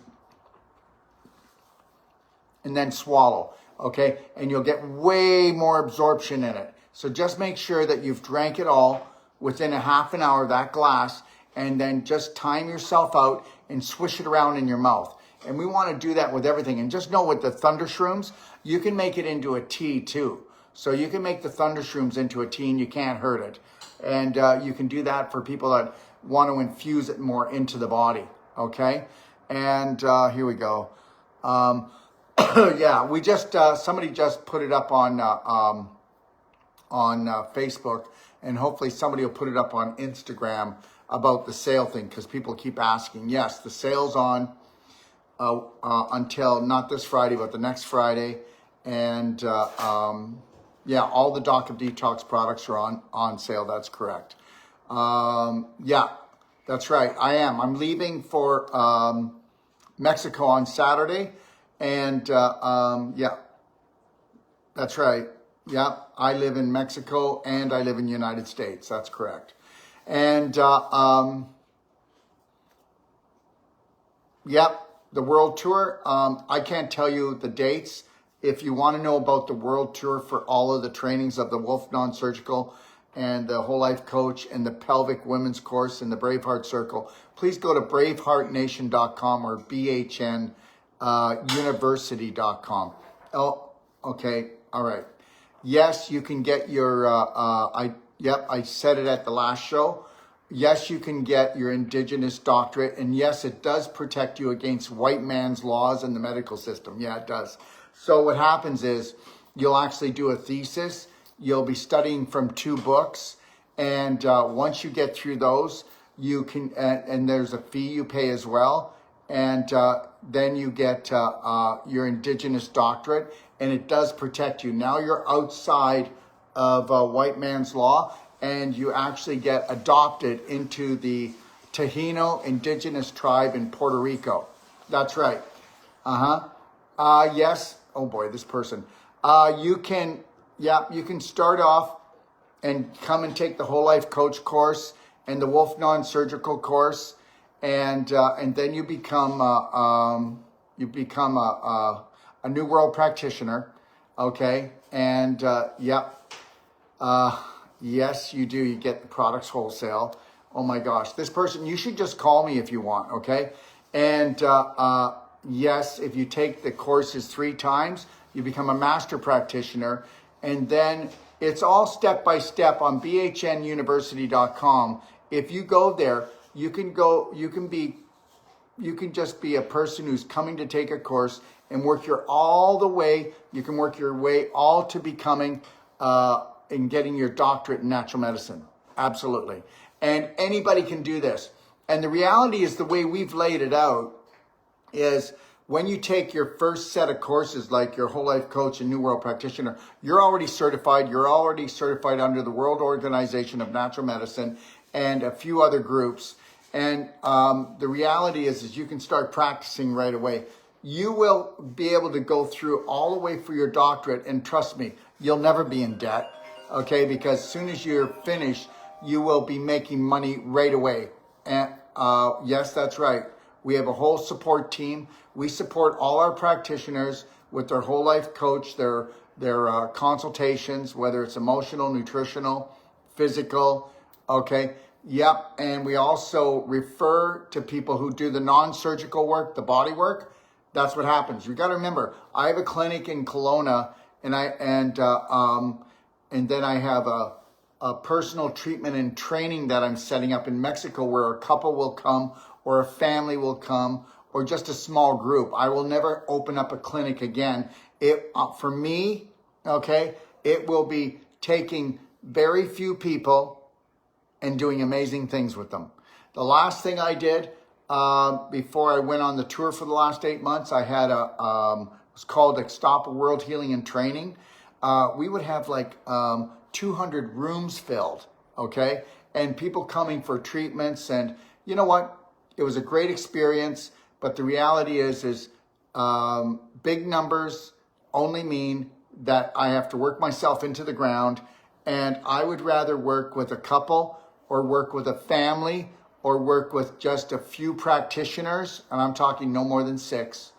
And then swallow, okay? And you'll get way more absorption in it. So just make sure that you've drank it all within a half an hour, that glass, and then just time yourself out and swish it around in your mouth. And we want to do that with everything. And just know with the Thunder Shrooms, you can make it into a tea too. So you can make the Thunder Shrooms into a tea and you can't hurt it. And you can do that for people that want to infuse it more into the body, okay? And here we go. Yeah, we just, somebody just put it up on Facebook, and hopefully somebody will put it up on Instagram about the sale thing, because people keep asking. Yes, the sale's on until not this Friday, but the next Friday. And yeah, all the Doc of Detox products are on sale. That's correct. Yeah, that's right. I'm leaving for Mexico on Saturday. And yeah, that's right. Yeah, I live in Mexico and I live in the United States. That's correct. And yep, the world tour. I can't tell you the dates If you want to know about the world tour for all of the trainings of the Wolf Non-Surgical and the Whole Life Coach and the Pelvic Women's Course and the Braveheart Circle, please go to braveheartnation.com or bhnuniversity.com. Oh, okay. All right. Yes, you can get your, I said it at the last show. Yes, you can get your Indigenous doctorate. And yes, it does protect you against white man's laws in the medical system. Yeah, it does. So what happens is you'll actually do a thesis. You'll be studying from 2 books. And once you get through those, you can, and there's a fee you pay as well. And then you get your Indigenous doctorate, and it does protect you. Now you're outside of white man's law, and you actually get adopted into the Taino Indigenous tribe in Puerto Rico. That's right. Yes. Oh boy, this person. You can start off and come and take the Whole Life Coach course and the Wolf Non-Surgical course, and then you become a New World practitioner. Okay, and yes, you do. You get the products wholesale. Oh my gosh, this person, you should just call me if you want. Okay, and yes, if you take the courses 3 times, you become a master practitioner, and then it's all step by step on bhnuniversity.com. If you go there, you can just be a person who's coming to take a course and work you can work your way all to becoming and getting your doctorate in natural medicine. Absolutely. And anybody can do this. And the reality is, the way we've laid it out is, when you take your first set of courses, like your Whole Life Coach and New World Practitioner, you're already certified. You're already certified under the World Organization of Natural Medicine and a few other groups. And the reality is you can start practicing right away. You will be able to go through all the way for your doctorate. And trust me, you'll never be in debt. Okay, because as soon as you're finished, you will be making money right away. And yes, that's right. We have a whole support team. We support all our practitioners with their Whole Life Coach, their consultations, whether it's emotional, nutritional, physical. Okay. Yep. And we also refer to people who do the non-surgical work, the body work. That's what happens. You got to remember, I have a clinic in Kelowna, and then I have a personal treatment and training that I'm setting up in Mexico, where a couple will come, or a family will come, or just a small group. I will never open up a clinic again. For me, okay, it will be taking very few people and doing amazing things with them. The last thing I did before I went on the tour for the last 8 months, I had it's called Extapa World Healing and Training. We would have like 200 rooms filled, okay? And people coming for treatments. And you know what? It was a great experience. But the reality is big numbers only mean that I have to work myself into the ground. And I would rather work with a couple, or work with a family, or work with just a few practitioners, and I'm talking no more than 6,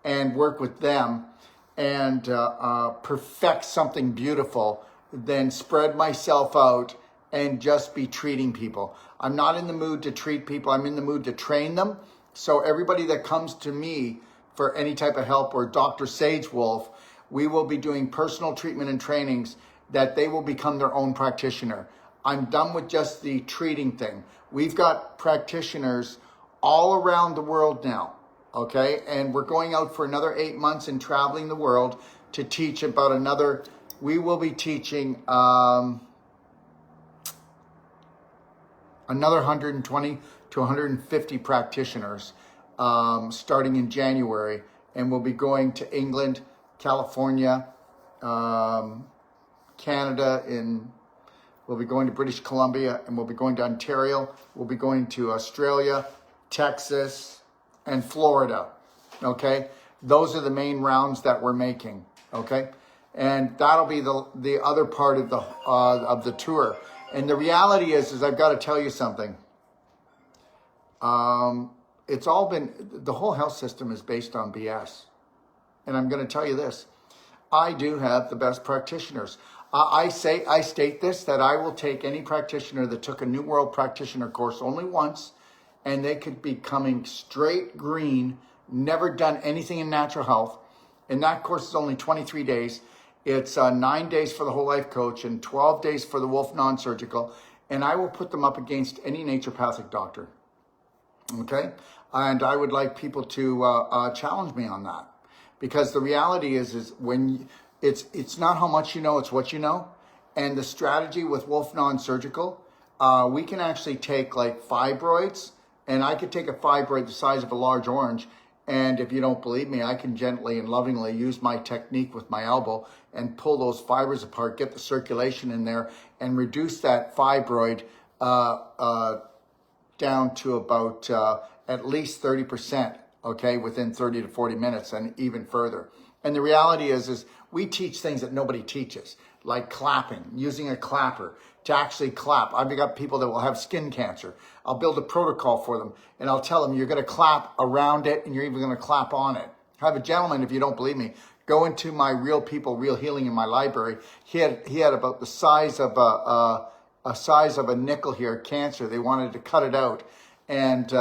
and work with them and perfect something beautiful, than spread myself out and just be treating people. I'm not in the mood to treat people. I'm in the mood to train them. So everybody that comes to me for any type of help, or Dr. Sage Wolf, we will be doing personal treatment and trainings that they will become their own practitioner. I'm done with just the treating thing. We've got practitioners all around the world now, okay? And we're going out for another 8 months and traveling the world to teach about another. We will be teaching another 120 to 150 practitioners starting in January. And we'll be going to England, California, Canada, we'll be going to British Columbia, and we'll be going to Ontario. We'll be going to Australia, Texas, and Florida, okay? Those are the main rounds that we're making, okay? And that'll be the other part of the tour. And the reality is I've got to tell you something. The whole health system is based on BS. And I'm going to tell you this. I do have the best practitioners. I state this, that I will take any practitioner that took a New World Practitioner course only once, and they could be coming straight green, never done anything in natural health. And that course is only 23 days. It's 9 days for the whole life coach and 12 days for the Wolf non-surgical. And I will put them up against any naturopathic doctor. Okay? And I would like people to challenge me on that. Because the reality is when it's not how much you know, it's what you know. And the strategy with Wolf non-surgical, we can actually take like fibroids, and I could take a fibroid the size of a large orange, and if you don't believe me, I can gently and lovingly use my technique with my elbow and pull those fibers apart, get the circulation in there, and reduce that fibroid down to about at least 30%, okay, within 30 to 40 minutes and even further. And the reality is we teach things that nobody teaches, like clapping, using a clapper to actually clap. I've got people that will have skin cancer. I'll build a protocol for them, and I'll tell them you're going to clap around it, and you're even going to clap on it. I have a gentleman, if you don't believe me, go into my Real People, Real Healing in my library. He had about the size of a nickel here, cancer. They wanted to cut it out. And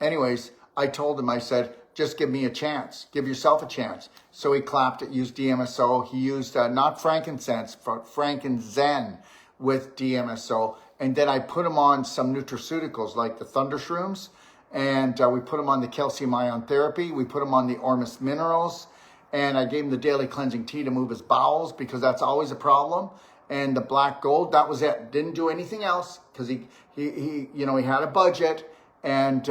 anyways, I told him, I said, just give me a chance. Give yourself a chance. So he clapped it, used DMSO. He used not frankincense, but frankinzen with DMSO. And then I put him on some nutraceuticals like the Thunder Shrooms. And we put him on the calcium ion therapy. We put him on the Ormus minerals. And I gave him the daily cleansing tea to move his bowels, because that's always a problem. And the black gold, that was it. Didn't do anything else, because he had a budget. And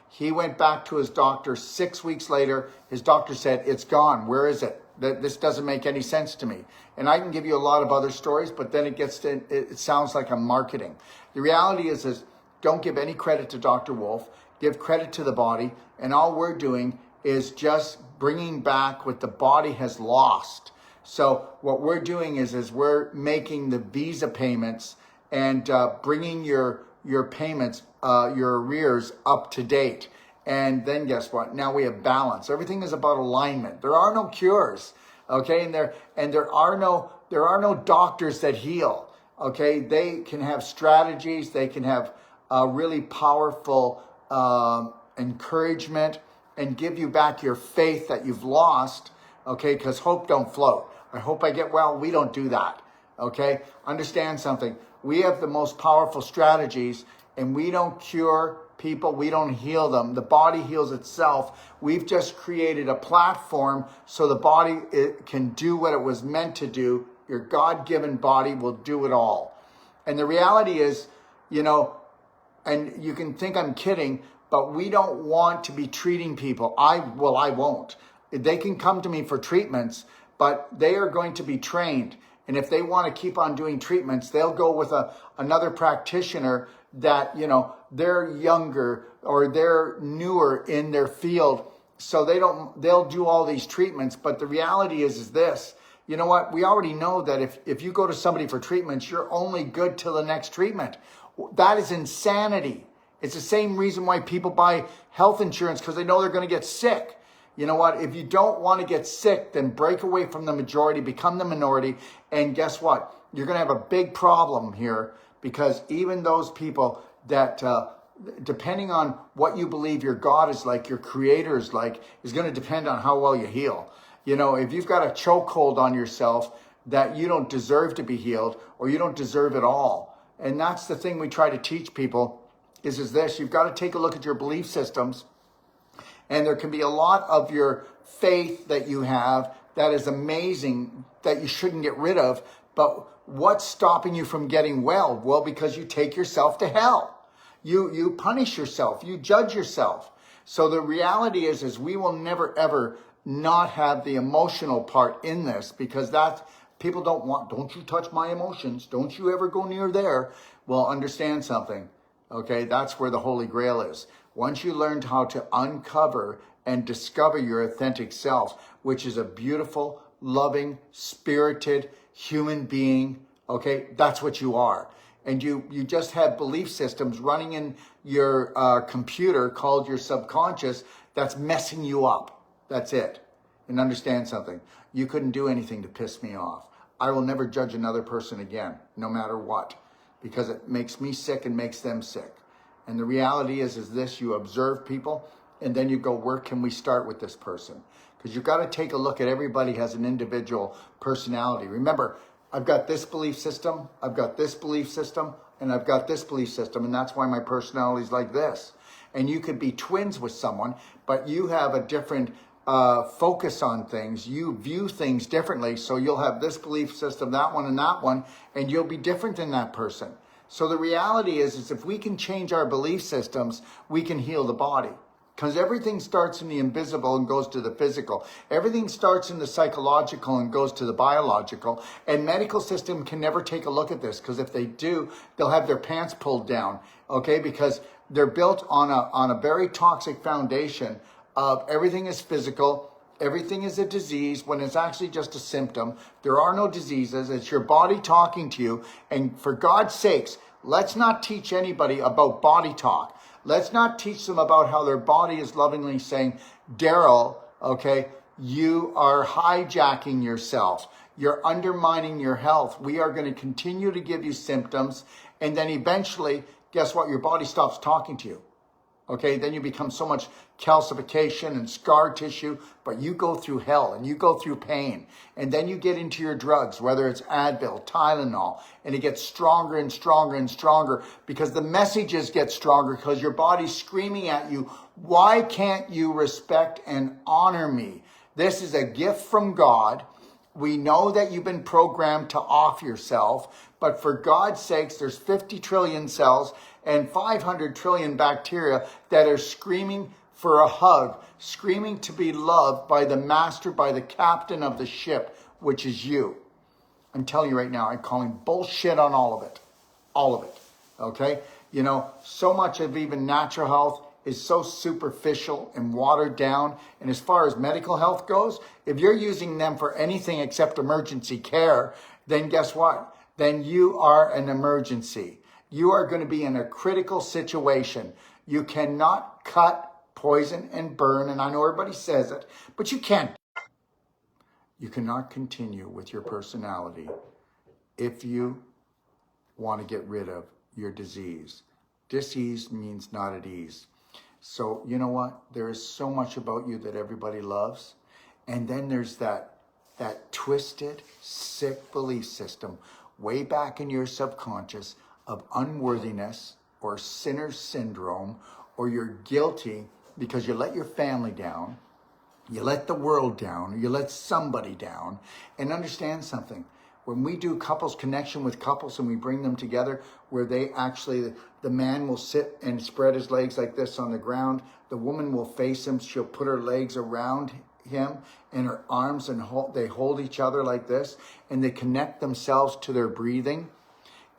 he went back to his doctor 6 weeks later. His doctor said, it's gone. Where is it? This doesn't make any sense to me. And I can give you a lot of other stories, but then it sounds like I'm marketing. The reality is don't give any credit to Dr. Wolf. Give credit to the body. And all we're doing is just bringing back what the body has lost. So what we're doing is we're making the visa payments and bringing your payments, your arrears up to date. And then guess what? Now we have balance. Everything is about alignment. There are no cures, okay? And there are no doctors that heal, okay? They can have strategies. They can have really powerful encouragement and give you back your faith that you've lost, okay? Because hope don't float. I hope I get well. We don't do that, okay? Understand something. We have the most powerful strategies, and we don't cure people. We don't heal them. The body heals itself. We've just created a platform so the body can do what it was meant to do. Your God-given body will do it all. And the reality is, and you can think I'm kidding, but we don't want to be treating people. I won't. They can come to me for treatments, but they are going to be trained. And if they want to keep on doing treatments, they'll go with another practitioner that, they're younger or they're newer in their field. So they'll do all these treatments. But the reality is this, you know what? We already know that if you go to somebody for treatments, you're only good till the next treatment. That is insanity. It's the same reason why people buy health insurance, because they know they're going to get sick. You know what? If you don't want to get sick, then break away from the majority, become the minority. And guess what? You're going to have a big problem here, because even those people that, depending on what you believe your God is like, your creator is like, is going to depend on how well you heal. If you've got a chokehold on yourself that you don't deserve to be healed, or you don't deserve it all. And that's the thing we try to teach people is this. You've got to take a look at your belief systems. And there can be a lot of your faith that you have that is amazing that you shouldn't get rid of. But what's stopping you from getting well? Well, because you take yourself to hell. You punish yourself. You judge yourself. So the reality is we will never, ever not have the emotional part in this, because people don't you touch my emotions. Don't you ever go near there. Well, understand something. Okay, that's where the Holy Grail is. Once you learned how to uncover and discover your authentic self, which is a beautiful, loving, spirited human being, okay, that's what you are. And you just have belief systems running in your computer called your subconscious that's messing you up. That's it. And understand something. You couldn't do anything to piss me off. I will never judge another person again, no matter what, because it makes me sick and makes them sick. And the reality is this: you observe people and then you go, where can we start with this person? Because you've got to take a look at everybody has an individual personality. Remember, I've got this belief system, I've got this belief system, and I've got this belief system, and that's why my personality is like this. And you could be twins with someone, but you have a different focus on things. You view things differently, so you'll have this belief system, that one, and you'll be different than that person. So the reality is if we can change our belief systems, we can heal the body. Because everything starts in the invisible and goes to the physical. Everything starts in the psychological and goes to the biological. And medical system can never take a look at this, because if they do, they'll have their pants pulled down, okay? Because they're built on a very toxic foundation of everything is physical, everything is a disease, when it's actually just a symptom. There are no diseases. It's your body talking to you. And for God's sakes, let's not teach anybody about body talk. Let's not teach them about how their body is lovingly saying, Daryl, okay, you are hijacking yourself. You're undermining your health. We are going to continue to give you symptoms. And then eventually, guess what? Your body stops talking to you. Okay, then you become so much calcification and scar tissue, but you go through hell and you go through pain. And then you get into your drugs, whether it's Advil, Tylenol, and it gets stronger and stronger and stronger because the messages get stronger because your body's screaming at you, why can't you respect and honor me? This is a gift from God. We know that you've been programmed to off yourself, but for God's sakes, there's 50 trillion cells and 500 trillion bacteria that are screaming for a hug, screaming to be loved by the master, by the captain of the ship, which is you. I'm telling you right now, I'm calling bullshit on all of it, okay? You know, so much of even natural health is so superficial and watered down. And as far as medical health goes, if you're using them for anything except emergency care, then guess what? Then you are an emergency. You are going to be in a critical situation. You cannot cut, poison, and burn. And I know everybody says it, but you can't. You cannot continue with your personality if you want to get rid of your disease. Disease means not at ease. So you know what? There is so much about you that everybody loves. And then there's that twisted, sick belief system way back in your subconscious of unworthiness or sinner syndrome, or you're guilty because you let your family down, you let the world down, or you let somebody down. And understand something. When we do couples connection with couples and we bring them together where they actually, the man will sit and spread his legs like this on the ground. The woman will face him. She'll put her legs around him and her arms, and they hold each other like this, and they connect themselves to their breathing,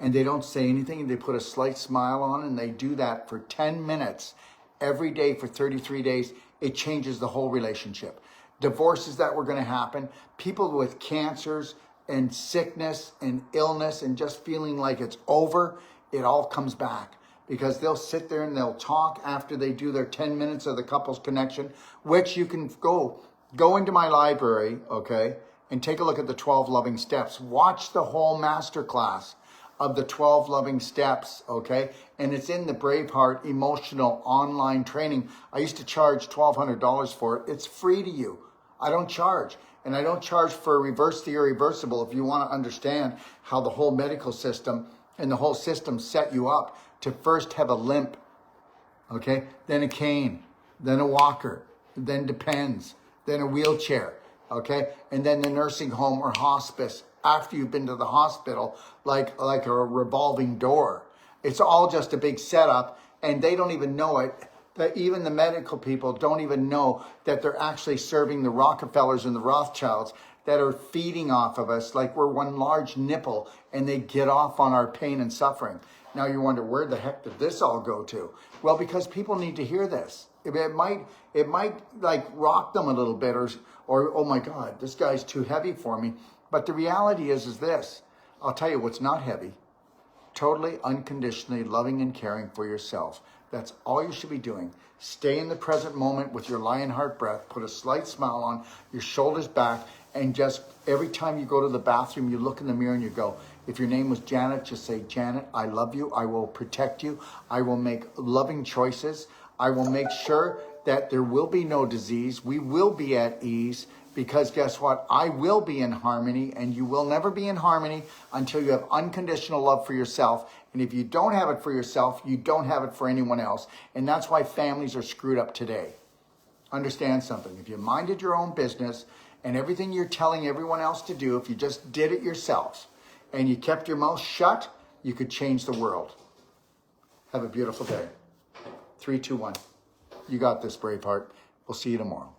and they don't say anything. They put a slight smile on, and they do that for 10 minutes every day for 33 days. It changes the whole relationship. Divorces that were going to happen, people with cancers and sickness and illness and just feeling like it's over, it all comes back because they'll sit there and they'll talk after they do their 10 minutes of the couples connection, which you can go into my library, okay, and take a look at the 12 loving steps. Watch the whole masterclass of the 12 loving steps, okay? And it's in the Braveheart emotional online training. I used to charge $1,200 for it. It's free to you. I don't charge. And I don't charge for reverse the irreversible if you want to understand how the whole medical system and the whole system set you up to first have a limp, okay? Then a cane, then a walker, then Depends, then a wheelchair, okay? And then the nursing home or hospice after you've been to the hospital, like a revolving door. It's all just a big setup, and they don't even know it. That even the medical people don't even know that they're actually serving the Rockefellers and the Rothschilds that are feeding off of us like we're one large nipple, and they get off on our pain and suffering. Now you wonder, where the heck did this all go to? Well, because people need to hear this. It might like rock them a little bit, or oh my God, this guy's too heavy for me. But the reality is this. I'll tell you what's not heavy. Totally unconditionally loving and caring for yourself. That's all you should be doing. Stay in the present moment with your lion heart breath. Put a slight smile on, your shoulders back, and just every time you go to the bathroom, you look in the mirror and you go, if your name was Janet, just say, Janet, I love you. I will protect you. I will make loving choices. I will make sure that there will be no disease. We will be at ease because guess what? I will be in harmony, and you will never be in harmony until you have unconditional love for yourself. And if you don't have it for yourself, you don't have it for anyone else. And that's why families are screwed up today. Understand something. If you minded your own business and everything you're telling everyone else to do, if you just did it yourselves and you kept your mouth shut, you could change the world. Have a beautiful day. 3, 2, 1. You got this, Braveheart. We'll see you tomorrow.